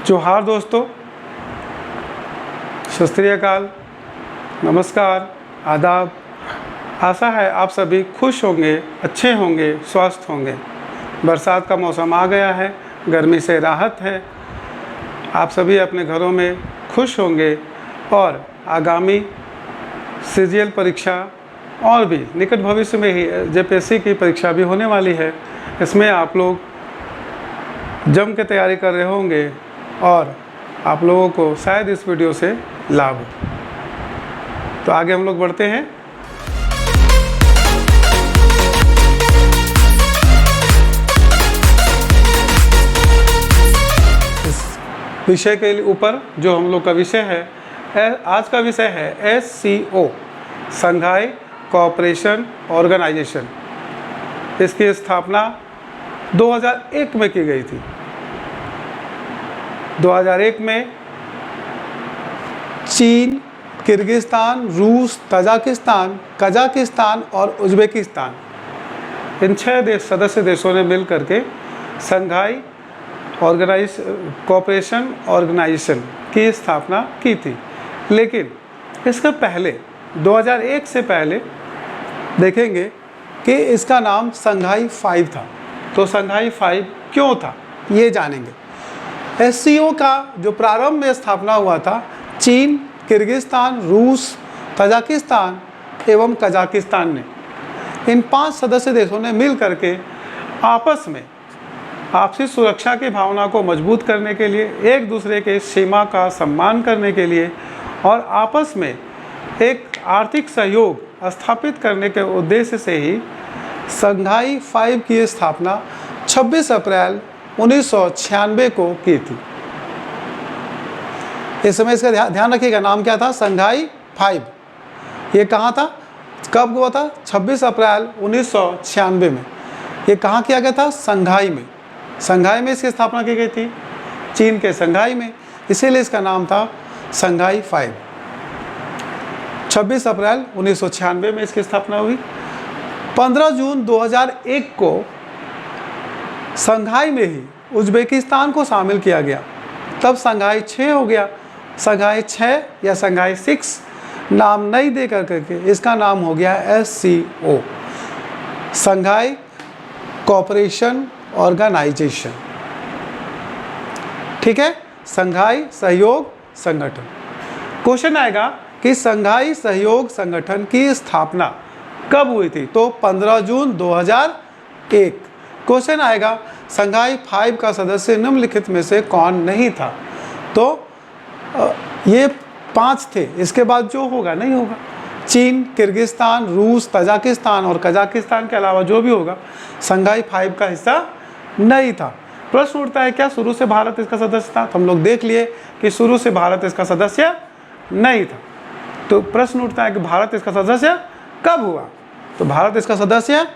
जोहार दोस्तों, सत श्री अकाल, नमस्कार, आदाब। आशा है आप सभी खुश होंगे, अच्छे होंगे, स्वस्थ होंगे। बरसात का मौसम आ गया है, गर्मी से राहत है। आप सभी अपने घरों में खुश होंगे और आगामी सीजीएल परीक्षा और भी निकट भविष्य में ही जेपीएससी की परीक्षा भी होने वाली है। इसमें आप लोग जम के तैयारी कर रहे होंगे और आप लोगों को शायद इस वीडियो से लाभ हो। तो आगे हम लोग बढ़ते हैं। इस विषय के ऊपर जो हम लोग का विषय है, आज का विषय है SCO, संघाई कोऑपरेशन ऑर्गेनाइजेशन। इसकी स्थापना 2001 में की गई थी। 2001 में चीन, किर्गिस्तान, रूस, तजाकिस्तान, कजाकिस्तान और उज़्बेकिस्तान, इन 6 सदस्य देशों ने मिल करके संघाई कोऑपरेशन ऑर्गेनाइजेशन की स्थापना की थी। लेकिन इसके पहले 2001 से पहले देखेंगे कि इसका नाम संघाई 5 था। तो संघाई 5 क्यों था, ये जानेंगे। SCO का जो प्रारंभ में स्थापना हुआ था, चीन, किर्गिस्तान, रूस, तजाकिस्तान एवं कजाकिस्तान ने, इन 5 सदस्य देशों ने मिल करके आपस में आपसी सुरक्षा की भावना को मजबूत करने के लिए, एक दूसरे के सीमा का सम्मान करने के लिए और आपस में एक आर्थिक सहयोग स्थापित करने के उद्देश्य से ही संघाई 5 की स्थापना 26 अप्रैल 1996 को की थी। इस समय इसका ध्यान रखिएगा, नाम क्या था? संघाई 5। ये कहाँ था, कब हुआ था? 26 अप्रैल 1996 में। ये कहाँ किया गया था? संघाई में। संघाई में इसकी स्थापना की गई थी, चीन के संघाई में, इसीलिए इसका नाम था संघाई 5। 26 अप्रैल 1996 में इसकी स्थापना हुई। 15 जून 2001 को संघाई में ही उज़्बेकिस्तान को शामिल किया गया, तब संघाई 6 हो गया। संघाई 6 या संघाई 6 नाम नहीं दे करके इसका नाम हो गया SCO, संघाई कोऑपरेशन ऑर्गेनाइजेशन। ठीक है, संघाई सहयोग संगठन। क्वेश्चन आएगा कि संघाई सहयोग संगठन की स्थापना कब हुई थी? तो 15 जून 2001। क्वेश्चन आएगा संघाई 5 का सदस्य निम्नलिखित में से कौन नहीं था? तो ये 5 थे, इसके बाद जो होगा नहीं होगा। चीन, किर्गिस्तान, रूस, तजाकिस्तान और कजाकिस्तान के अलावा जो भी होगा संघाई 5 का हिस्सा नहीं था। प्रश्न उठता है, क्या शुरू से भारत इसका सदस्य था? तो हम लोग देख लिए कि शुरू से भारत इसका सदस्य नहीं था। तो प्रश्न उठता है कि भारत इसका सदस्य कब हुआ? तो भारत इसका सदस्य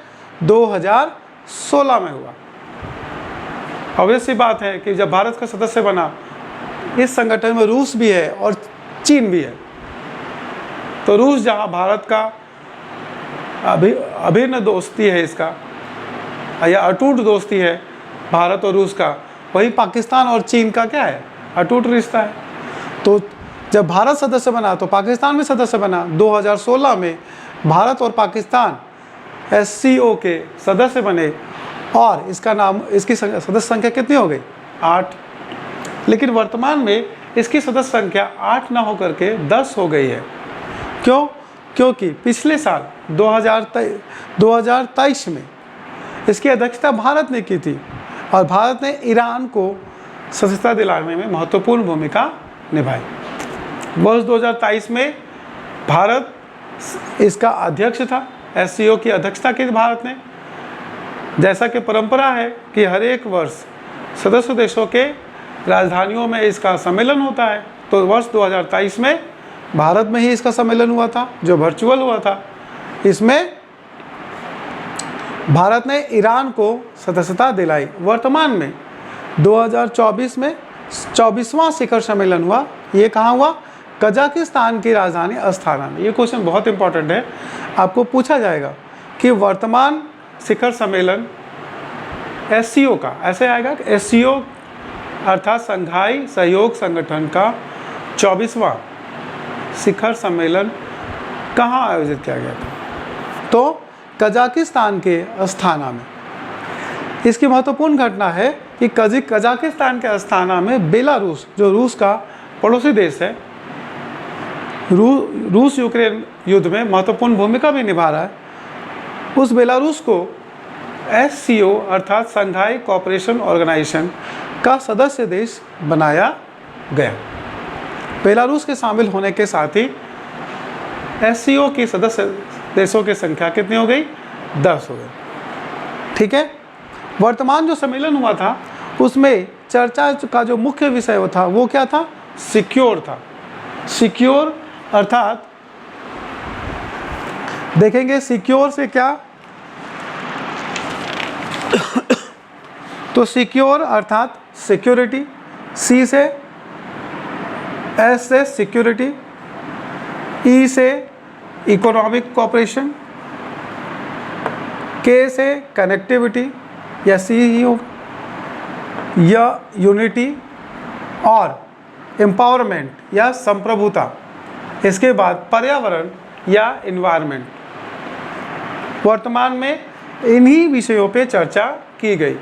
2016 में हुआ। ऑब्वियस सी बात है कि जब भारत का सदस्य बना, इस संगठन में रूस भी है और चीन भी है। तो रूस जहां भारत का अभिन्न दोस्ती है, इसका या अटूट दोस्ती है भारत और रूस का, वही पाकिस्तान और चीन का क्या है? अटूट रिश्ता है। तो जब भारत सदस्य बना तो पाकिस्तान भी सदस्य बना। 2016 में भारत और पाकिस्तान SCO के सदस्य बने और इसका नाम, इसकी सदस्य संख्या कितनी हो गई? 8। लेकिन वर्तमान में इसकी सदस्य संख्या 8 ना होकर के 10 हो गई है। क्यों? क्योंकि पिछले साल 2023 में इसकी अध्यक्षता भारत ने की थी और भारत ने ईरान को सदस्यता दिलाने में महत्वपूर्ण भूमिका निभाई। वर्ष 2023 में भारत इसका अध्यक्ष था, SCO की अध्यक्षता की भारत ने। जैसा कि परंपरा है कि हर एक वर्ष सदस्य देशों के राजधानियों में इसका सम्मेलन होता है, तो वर्ष 2023 में भारत में ही इसका सम्मेलन हुआ था, जो वर्चुअल हुआ था। इसमें भारत ने ईरान को सदस्यता दिलाई। वर्तमान में 2024 में 24वां शिखर सम्मेलन हुआ। ये कहाँ हुआ? कजाकिस्तान की राजधानी अस्ताना में। ये क्वेश्चन बहुत इंपॉर्टेंट है, आपको पूछा जाएगा कि वर्तमान शिखर सम्मेलन SCO का, ऐसे आएगा कि SCO अर्थात शंघाई सहयोग संगठन का 24वां शिखर सम्मेलन कहाँ आयोजित किया गया था? तो कजाकिस्तान के अस्ताना में। इसकी महत्वपूर्ण घटना है कि कजाकिस्तान के अस्ताना में बेलारूस, जो रूस का पड़ोसी देश है, रूस यूक्रेन युद्ध में महत्वपूर्ण भूमिका भी निभा रहा है, उस बेलारूस को SCO अर्थात शंघाई कोऑपरेशन ऑर्गेनाइजेशन का सदस्य देश बनाया गया। बेलारूस के शामिल होने के साथ ही SCO की सदस्य देशों की संख्या कितनी हो गई? 10 हो गई। ठीक है। वर्तमान जो सम्मेलन हुआ था उसमें चर्चा का जो मुख्य विषय था वो क्या था? सिक्योर था। सिक्योर अर्थात देखेंगे सिक्योर से क्या, तो सिक्योर अर्थात सिक्योरिटी, C से S से सिक्योरिटी, E से इकोनॉमिक कोऑपरेशन, K से कनेक्टिविटी या C ही होगा, या यूनिटी और एम्पावरमेंट या संप्रभुता, इसके बाद पर्यावरण या इन्वायरमेंट। वर्तमान में इन्हीं विषयों पे चर्चा की गई,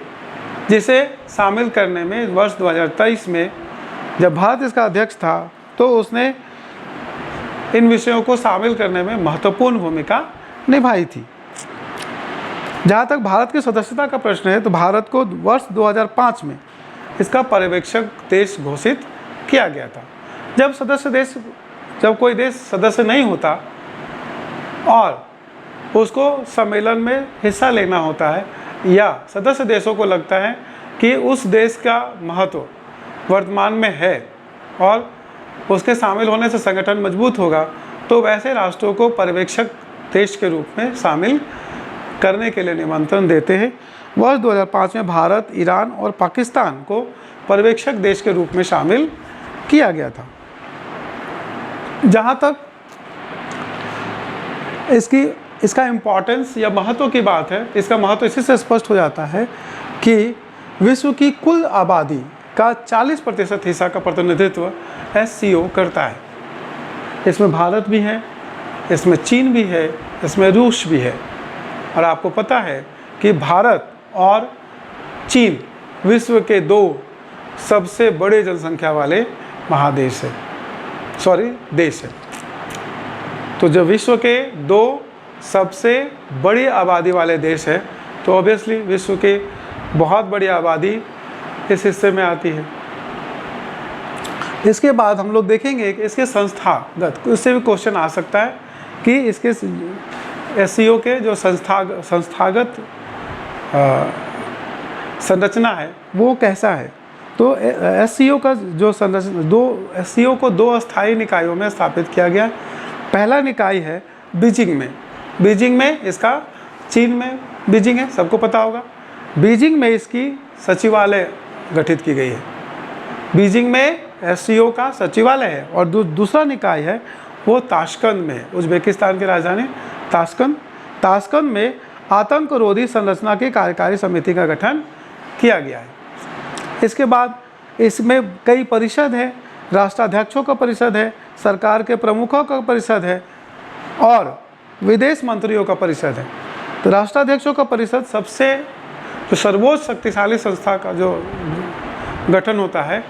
जिसे शामिल करने में वर्ष 2023 में जब भारत इसका अध्यक्ष था तो उसने इन विषयों को शामिल करने में महत्वपूर्ण भूमिका निभाई थी। जहाँ तक भारत की सदस्यता का प्रश्न है तो भारत को वर्ष 2005 में इसका पर्यवेक्षक देश घोषित किया गया था। जब कोई देश सदस्य नहीं होता और उसको सम्मेलन में हिस्सा लेना होता है या सदस्य देशों को लगता है कि उस देश का महत्व वर्तमान में है और उसके शामिल होने से संगठन मजबूत होगा, तो वैसे राष्ट्रों को पर्यवेक्षक देश के रूप में शामिल करने के लिए निमंत्रण देते हैं। वर्ष 2005 में भारत, ईरान और पाकिस्तान को पर्यवेक्षक देश के रूप में शामिल किया गया था। जहाँ तक इसका इम्पोर्टेंस या महत्व की बात है, इसका महत्व इसी से स्पष्ट हो जाता है कि विश्व की कुल आबादी का 40% हिस्सा का प्रतिनिधित्व SCO करता है। इसमें भारत भी है, इसमें चीन भी है, इसमें रूस भी है। और आपको पता है कि भारत और चीन विश्व के 2 सबसे बड़े जनसंख्या वाले महादेश है, देश है। तो जब विश्व के 2 सबसे बड़ी आबादी वाले देश है तो ऑब्वियसली विश्व के बहुत बड़ी आबादी इस हिस्से में आती है। इसके बाद हम लोग देखेंगे कि इसके संस्थागत, इससे भी क्वेश्चन आ सकता है कि इसके SCO के जो संस्थागत संरचना है वो कैसा है। तो SCO का जो संरचना, SCO को 2 अस्थायी निकायों में स्थापित किया गया। पहला निकाय है बीजिंग में इसका, चीन में बीजिंग है, सबको पता होगा। बीजिंग में इसकी सचिवालय गठित की गई है। बीजिंग में SCO का सचिवालय है। और दूसरा निकाय है वो ताशकंद में है, उज्बेकिस्तान की राजधानी ताशकंद में आतंकरोधी संरचना की कार्यकारी समिति का गठन किया गया है। इसके बाद इसमें कई परिषद है, राष्ट्राध्यक्षों का परिषद है, सरकार के प्रमुखों का परिषद है और विदेश मंत्रियों का परिषद है। तो राष्ट्राध्यक्षों का परिषद सबसे जो सर्वोच्च शक्तिशाली संस्था का जो गठन होता है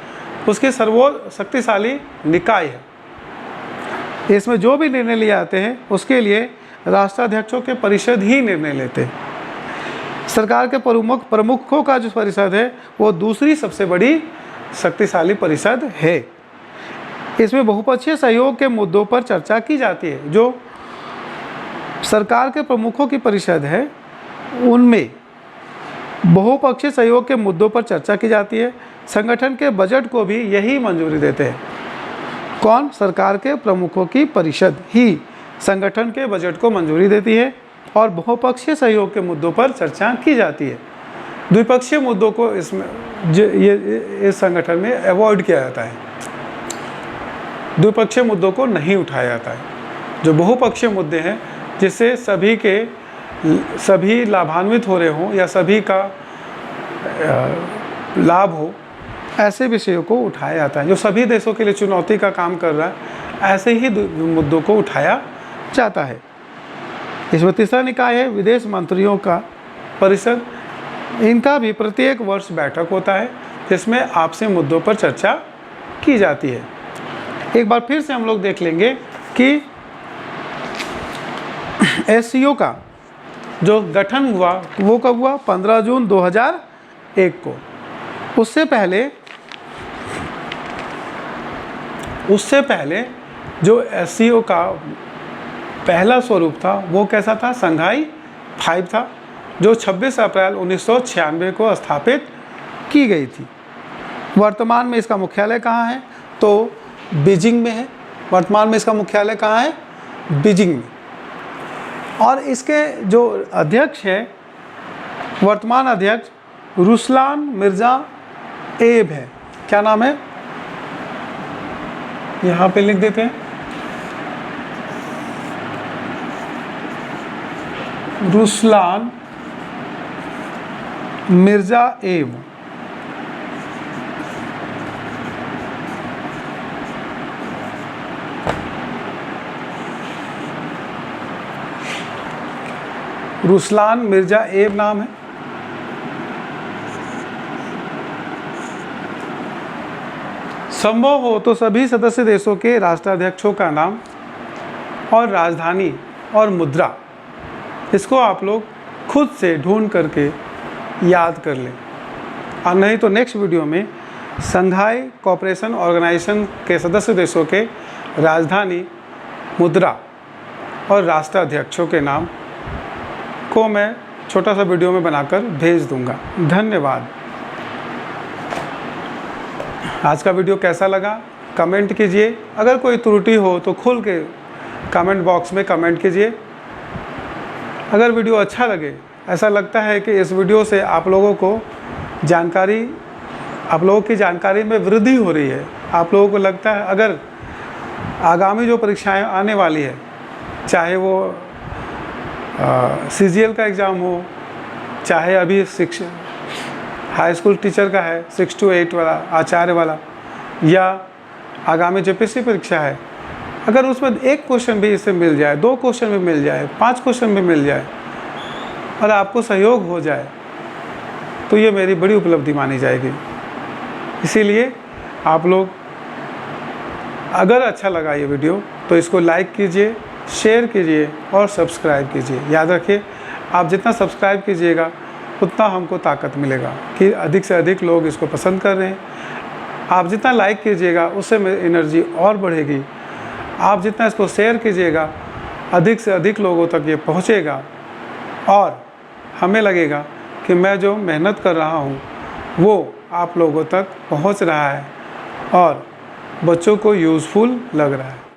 उसके सर्वोच्च शक्तिशाली निकाय है। इसमें जो भी निर्णय लिए जाते हैं उसके लिए राष्ट्राध्यक्षों के परिषद ही निर्णय लेते हैं। सरकार के प्रमुखों का जो परिषद है वो दूसरी सबसे बड़ी शक्तिशाली परिषद है। इसमें बहुपक्षीय सहयोग के मुद्दों पर चर्चा की जाती है। जो सरकार के प्रमुखों की परिषद है उनमें बहुपक्षीय सहयोग के मुद्दों पर चर्चा की जाती है। संगठन के बजट को भी यही मंजूरी देते हैं। कौन? सरकार के प्रमुखों की परिषद ही संगठन के बजट को मंजूरी देती है और बहुपक्षीय सहयोग के मुद्दों पर चर्चा की जाती है। द्विपक्षीय मुद्दों को इसमें इस संगठन में अवॉइड किया जाता है। द्विपक्षीय मुद्दों को नहीं उठाया जाता है। जो बहुपक्षीय मुद्दे हैं जिससे सभी लाभान्वित हो रहे हों या सभी का लाभ हो, ऐसे विषयों को उठाया जाता है जो सभी देशों के लिए चुनौती का काम कर रहा है, ऐसे ही मुद्दों को उठाया जाता है। इसमें तीसरा निकाय है विदेश मंत्रियों का परिषद। इनका भी प्रत्येक वर्ष बैठक होता है जिसमें आपसी मुद्दों पर चर्चा की जाती है। एक बार फिर से हम लोग देख लेंगे कि एससीओ का जो गठन हुआ वो कब हुआ, 15 जून 2001 को। उससे पहले जो एससीओ का पहला स्वरूप था वो कैसा था, संघाई 5 था, जो 26 अप्रैल 1996 को स्थापित की गई थी। वर्तमान में इसका मुख्यालय कहाँ है, तो बीजिंग में है। वर्तमान में इसका मुख्यालय कहाँ है, बीजिंग में। और इसके जो अध्यक्ष हैं, वर्तमान अध्यक्ष रुस्लान मिर्ज़ा एब है। क्या नाम है, यहाँ पे लिख देते हैं, रुस्लान मिर्ज़ा एब। रुस्लान मिर्ज़ा एब नाम है। संभव हो तो सभी सदस्य देशों के राष्ट्राध्यक्षों का नाम और राजधानी और मुद्रा, इसको आप लोग खुद से ढूंढ करके याद कर लें। और नहीं तो नेक्स्ट वीडियो में संघाई कोऑपरेशन ऑर्गेनाइजेशन के सदस्य देशों के राजधानी, मुद्रा और राष्ट्राध्यक्षों के नाम को मैं छोटा सा वीडियो में बनाकर भेज दूंगा। धन्यवाद। आज का वीडियो कैसा लगा कमेंट कीजिए। अगर कोई त्रुटि हो तो खुल के कमेंट बॉक्स में कमेंट कीजिए। अगर वीडियो अच्छा लगे, ऐसा लगता है कि इस वीडियो से आप लोगों की जानकारी में वृद्धि हो रही है, आप लोगों को लगता है अगर आगामी जो परीक्षाएं आने वाली है, चाहे वो CGL का एग्ज़ाम हो, चाहे अभी हाई स्कूल टीचर का है 6 to 8 वाला आचार्य वाला, या आगामी JPSC परीक्षा है, अगर उसमें एक क्वेश्चन भी इससे मिल जाए, 2 क्वेश्चन भी मिल जाए, 5 क्वेश्चन भी मिल जाए और आपको सहयोग हो जाए, तो ये मेरी बड़ी उपलब्धि मानी जाएगी। इसीलिए आप लोग, अगर अच्छा लगा ये वीडियो तो इसको लाइक कीजिए, शेयर कीजिए और सब्सक्राइब कीजिए। याद रखिए, आप जितना सब्सक्राइब कीजिएगा उतना हमको ताकत मिलेगा कि अधिक से अधिक लोग इसको पसंद कर रहे हैं। आप जितना लाइक कीजिएगा उससे मेरी एनर्जी और बढ़ेगी। आप जितना इसको शेयर कीजिएगा अधिक से अधिक लोगों तक ये पहुंचेगा और हमें लगेगा कि मैं जो मेहनत कर रहा हूं वो आप लोगों तक पहुंच रहा है और बच्चों को यूज़फुल लग रहा है।